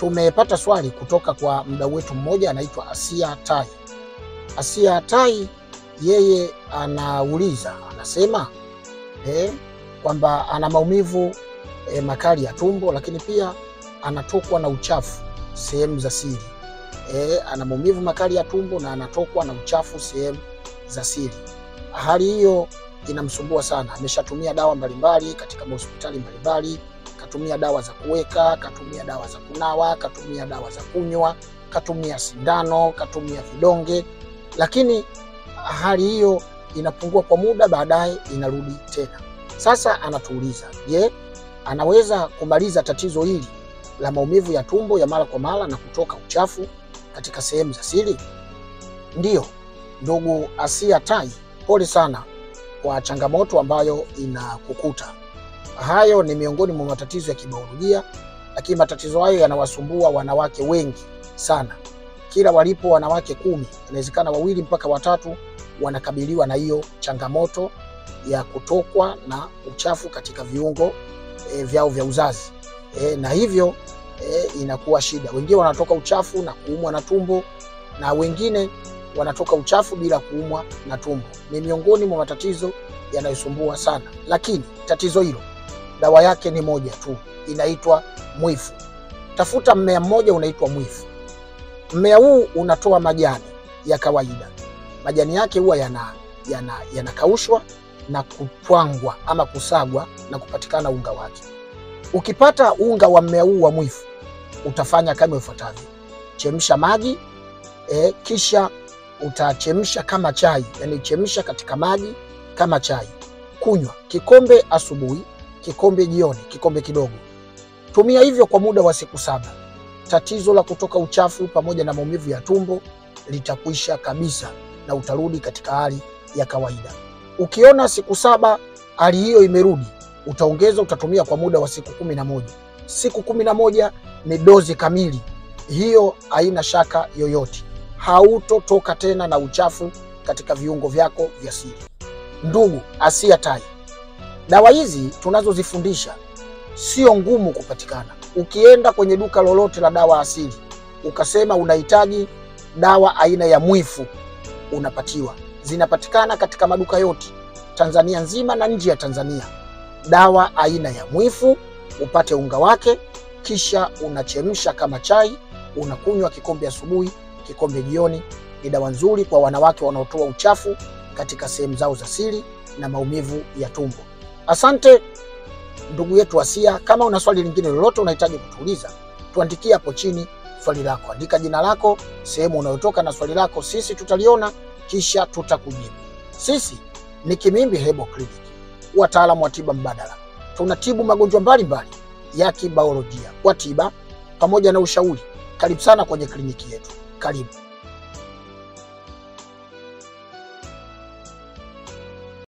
Tumepata swali kutoka kwa mdau wetu mmoja anaitwa Asia Tai. Asia Tai yeye anauliza, anasema kwamba ana maumivu makali ya tumbo, lakini pia anatokwa na uchafu sehemu za siri. Ana maumivu makali ya tumbo na anatokwa na uchafu sehemu za siri. Hali hiyo inamsumbua sana. Ameshatumia dawa mbalimbali katika hospitali mbalimbali, katumia dawa za kuweka, katumia dawa za kunawa, katumia dawa za kunywa, katumia sindano, katumia vidonge, lakini hali hiyo inapungua kwa muda, baadaye inarudi tena. Sasa anatuuliza, je, anaweza kumaliza tatizo hili la maumivu ya tumbo ya mara kwa mara na kutoka uchafu katika sehemu za siri? Ndiyo, ndugu Asia Tai, pole sana kwa changamoto ambayo inakukuta. Hayo ni miongoni mwa matatizo ya kibiolojia, lakini matatizo hayo yanawasumbua wanawake wengi sana. Kila walipo wanawake 10, inawezekana 2 mpaka 3 wanakabiliwa na hiyo changamoto ya kutokwa na uchafu katika viungo vyao vya uzazi. Na hivyo inakuwa shida. Wengine wanatoka uchafu na kuumwa na tumbo, na wengine wanatoka uchafu bila kuumwa na tumbo. Ni miongoni mwa matatizo yanayosumbua sana, lakini tatizo hilo dawa yake ni moja tu, inaitwa mwifu. Tafuta mmea mmoja unaitwa mwifu. Mmea huu unatoa majani ya kawaida. Majani yake huwa yanakaushwa na kutwangwa ama kusagwa na kupatikana unga wake. Ukipata unga wa mmea huu wa mwifu, utafanya kama ifuatavyo: chemsha maji, kisha utachemsha kama chai, yani chemsha katika maji kama chai. Kunywa kikombe asubuhi, kikombe jioni, kikombe kidogo. Tumia hivyo kwa muda wa siku 7. Tatizo la kutoka uchafu pamoja na maumivu ya tumbo litakwisha kabisa na utarudi katika hali ya kawaida. Ukiona siku 7 hali hiyo imerudi, utaongeza, utatumia kwa muda wa siku 11. Siku 11 ni dozi kamili. Hiyo haina shaka yoyote. Hautotoka tena na uchafu katika viungo vyako vya siri. Ndugu Asia Tai, dawa hizi tunazozifundisha sio ngumu kupatikana. Ukienda kwenye duka lolote la dawa asili ukasema unahitaji dawa aina ya mwifu, unapatiwa. Zinapatikana katika maduka yote Tanzania nzima na nje ya Tanzania. Dawa aina ya mwifu, upate unga wake, kisha unachemsha kama chai, unakunywa kikombe asubuhi, kikombe jioni. Ni dawa nzuri kwa wanawake wanaotoa uchafu katika sehemu zao za siri na maumivu ya tumbo. Asante ndugu yetu Asia. Kama una swali lingine lolote unahitaji kutuuliza, tuandikie hapo chini swali lako. Andika jina lako, sehemu unayotoka na swali lako, sisi tutaliona kisha tutakujibu. Sisi ni Kimimbi Herbal Clinic, wataalamu wa tiba mbadala. Tunatibu magonjwa mbalimbali ya kibiolojia kwa tiba pamoja na ushauri. Karibu sana kwenye kliniki yetu. Karibu.